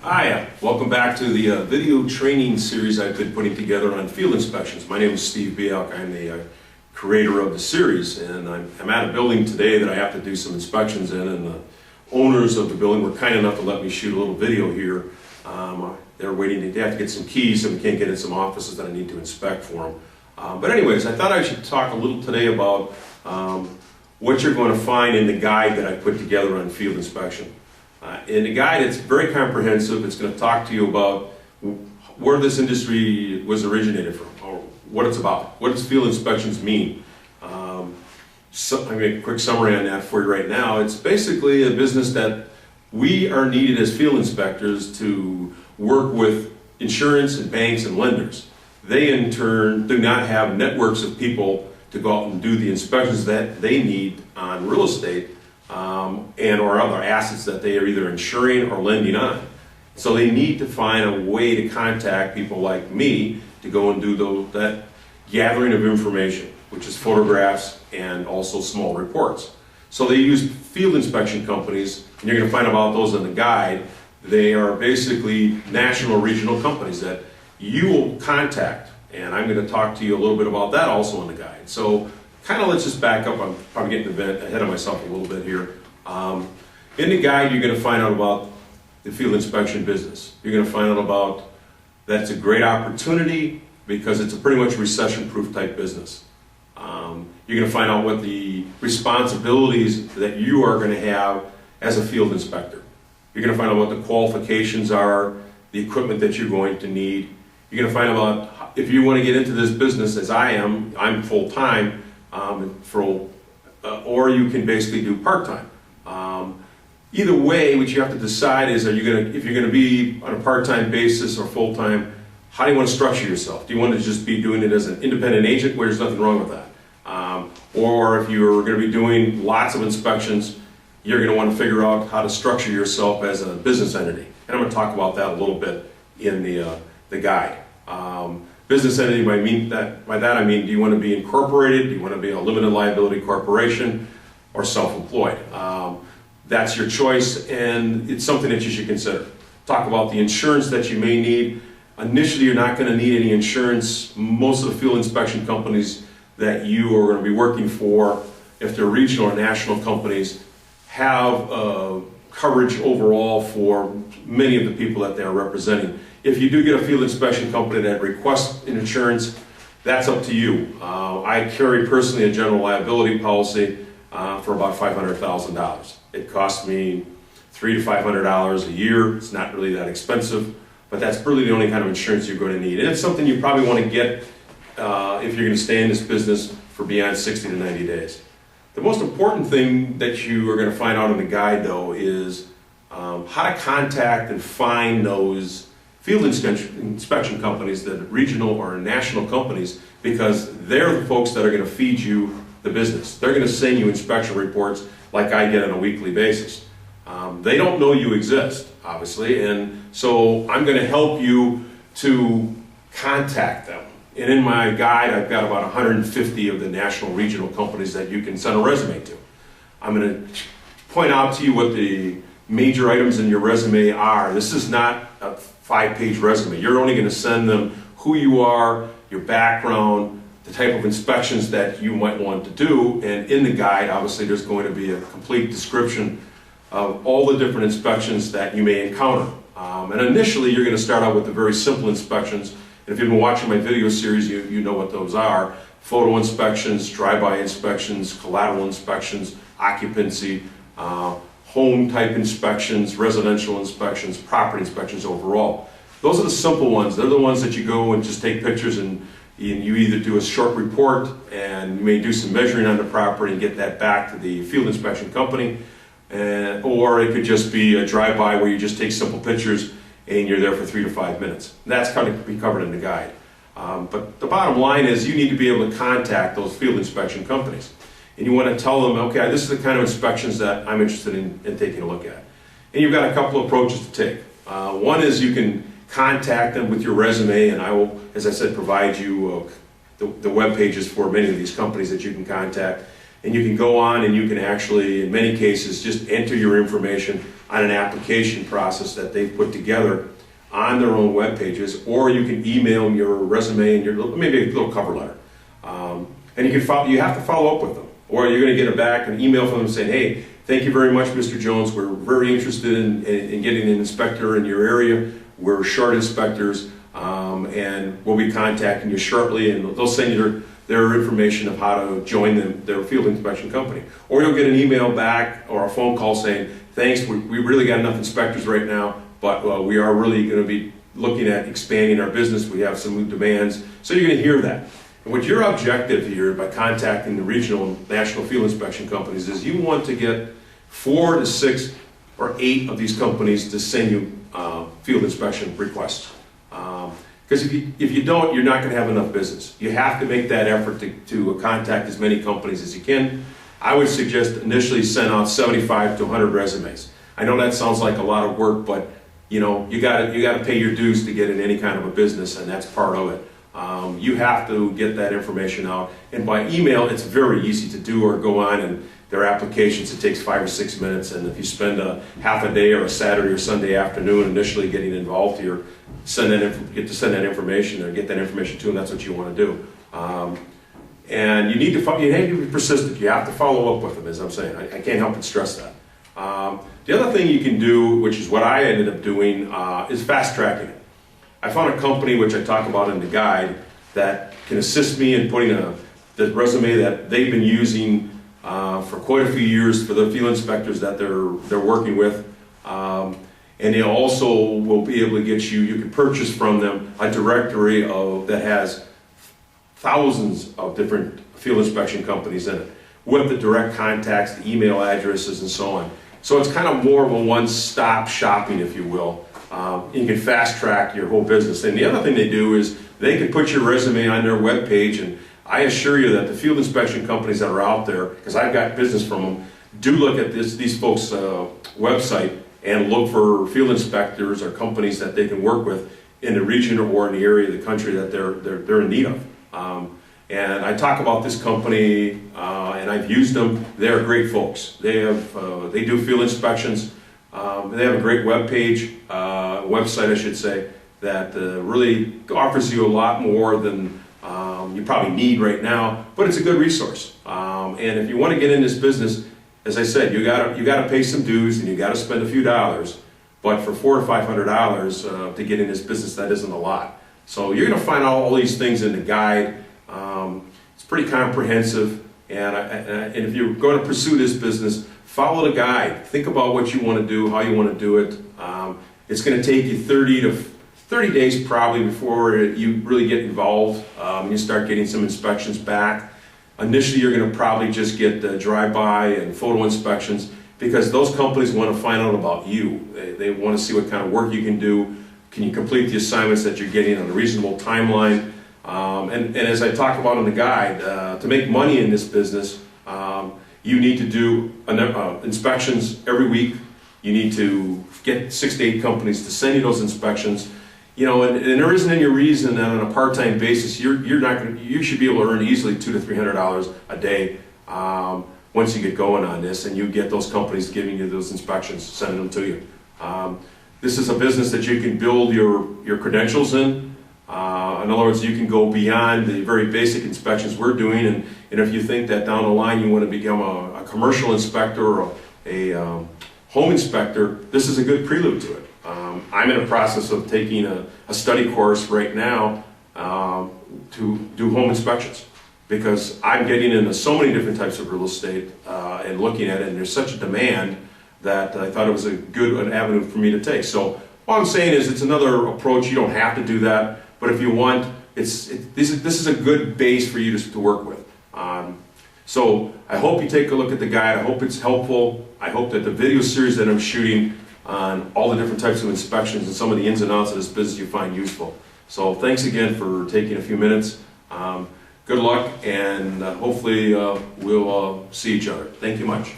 Hi, welcome back to the video training series I've been putting together on field inspections. My name is Steve Bialk. I'm the creator of the series, and I'm at a building today that I have to do some inspections in, and the owners of the building were kind enough to let me shoot a little video here. They're waiting, they have to get some keys, so we can't get in some offices that I need to inspect for them. But anyways, I thought I should talk a little today about what you're going to find in the guide that I put together on field inspection. In the guide, it's very comprehensive. It's going to talk to you about where this industry was originated from, or what it's about. What does field inspections mean? So I'm going to make a quick summary on that for you right now. It's basically a business that we are needed as field inspectors to work with insurance and banks and lenders. They in turn do not have networks of people to go out and do the inspections that they need on real estate and or other assets that they are either insuring or lending on. So they need to find a way to contact people like me to go and do that gathering of information, which is photographs and also small reports. So they use field inspection companies, and you're going to find about those in the guide. They are basically national regional companies that you will contact, and I'm going to talk to you a little bit about that also in the guide. So kind of let's just back up. I'm probably getting ahead of myself a little bit here. In the guide, you're going to find out about the field inspection business. You're going to find out about that's a great opportunity because it's a pretty much recession-proof type business. You're going to find out what the responsibilities that you are going to have as a field inspector. You're going to find out what the qualifications are, the equipment that you're going to need. You're going to find out if you want to get into this business as I am, I'm full-time, or you can basically do part-time. Either way, what you have to decide is, if you're going to be on a part-time basis or full-time, how do you want to structure yourself? Do you want to just be doing it as an independent agent where there's nothing wrong with that? Or if you're going to be doing lots of inspections, you're going to want to figure out how to structure yourself as a business entity. And I'm going to talk about that a little bit in the guide. Business entity, by that I mean, do you want to be incorporated? Do you want to be a limited liability corporation or self-employed? That's your choice, and it's something that you should consider. Talk about the insurance that you may need. Initially, you're not going to need any insurance. Most of the field inspection companies that you are going to be working for, if they're regional or national companies, have coverage overall for many of the people that they're representing. If you do get a field inspection company that requests an insurance, that's up to you. I carry personally a general liability policy for about $500,000. It costs me $300 to $500 a year. It's not really that expensive, but that's really the only kind of insurance you're going to need. And it's something you probably want to get if you're going to stay in this business for beyond 60 to 90 days. The most important thing that you are going to find out in the guide, though, is how to contact and find those field inspection companies, that are regional or national companies, because they're the folks that are going to feed you the business. They're going to send you inspection reports like I get on a weekly basis. They don't know you exist, obviously, and so I'm going to help you to contact them. And in my guide, I've got about 150 of the national regional companies that you can send a resume to. I'm going to point out to you what the major items in your resume are. This is not a 5-page resume. You're only going to send them who you are, your background, the type of inspections that you might want to do, and in the guide, obviously, there's going to be a complete description of all the different inspections that you may encounter. And initially, you're going to start out with the very simple inspections. And if you've been watching my video series, you know what those are. Photo inspections, drive-by inspections, collateral inspections, occupancy, home-type inspections, residential inspections, property inspections overall. Those are the simple ones. They're the ones that you go and just take pictures and you either do a short report and you may do some measuring on the property and get that back to the field inspection company, or it could just be a drive-by where you just take simple pictures and you're there for 3 to 5 minutes. That's going to be covered in the guide. But the bottom line is you need to be able to contact those field inspection companies. And you want to tell them, okay, this is the kind of inspections that I'm interested in taking a look at. And you've got a couple of approaches to take. One is you can contact them with your resume, and I will, as I said, provide you the web pages for many of these companies that you can contact. and you can go on and you can actually, in many cases, just enter your information on an application process that they've put together on their own web pages, or you can email your resume and your maybe a little cover letter. And you have to follow up with them, or you're going to get an email from them saying, hey, thank you very much, Mr. Jones. We're very interested in getting an inspector in your area. We're short inspectors, and we'll be contacting you shortly, and they'll send you their information of how to join their field inspection company. Or you'll get an email back or a phone call saying, thanks, we really got enough inspectors right now, but we are really going to be looking at expanding our business. We have some new demands. So you're going to hear that. And what your objective here by contacting the regional and national field inspection companies is you want to get 4 to 6 or 8 of these companies to send you field inspection requests. Because if you don't, you're not going to have enough business. You have to make that effort to contact as many companies as you can. I would suggest initially send out 75 to 100 resumes. I know that sounds like a lot of work, but you got to pay your dues to get in any kind of a business, and that's part of it. You have to get that information out, and by email it's very easy to do, or go on and their applications, it takes 5 or 6 minutes, and if you spend a half a day or a Saturday or Sunday afternoon initially getting involved here, get to send that information or get that information to them. That's what you want to do. And you need to be persistent. You have to follow up with them, as I'm saying. I can't help but stress that. The other thing you can do, which is what I ended up doing, is fast tracking it. I found a company, which I talk about in the guide, that can assist me in putting the resume that they've been using for quite a few years for the field inspectors that they're working with. And they also will be able to get you can purchase from them a directory that has thousands of different field inspection companies in it, with the direct contacts, the email addresses, and so on. So it's kind of more of a one-stop shopping, if you will. You can fast track your whole business. And the other thing they do is they can put your resume on their web page, and I assure you that the field inspection companies that are out there, because I've got business from them, do look at these folks' website and look for field inspectors or companies that they can work with in the region or in the area of the country that they're in need of. And I talk about this company, and I've used them. They're great folks. They do field inspections. They have a great website, I should say, that really offers you a lot more than you probably need right now, but it's a good resource. And if you want to get in this business, as I said, you gotta pay some dues and you gotta spend a few dollars. But for $400 or $500 to get in this business, that isn't a lot. So you're gonna find all these things in the guide. It's pretty comprehensive, and if you're going to pursue this business, follow the guide. Think about what you want to do, how you want to do it. It's going to take you 30 days probably before you really get involved. You start getting some inspections back. Initially, you're going to probably just get drive-by and photo inspections, because those companies want to find out about you. They want to see what kind of work you can do. Can you complete the assignments that you're getting on a reasonable timeline? And as I talk about in the guide, to make money in this business, you need to do inspections every week. You need to get 6 to 8 companies to send you those inspections. And there isn't any reason that on a part-time basis you should be able to earn easily $200 to $300 a day once you get going on this, and you get those companies giving you those inspections, sending them to you. This is a business that you can build your credentials in. In other words, you can go beyond the very basic inspections we're doing, and if you think that down the line you want to become a commercial inspector or a home inspector, this is a good prelude to it. I'm in a process of taking a study course right now to do home inspections, because I'm getting into so many different types of real estate and looking at it, and there's such a demand that I thought it was an avenue for me to take. So all I'm saying is it's another approach. You don't have to do that. But if you want, this is a good base for you to work with. So I hope you take a look at the guide. I hope it's helpful. I hope that the video series that I'm shooting on all the different types of inspections and some of the ins and outs of this business you find useful. So thanks again for taking a few minutes. Good luck, and hopefully we'll see each other. Thank you much.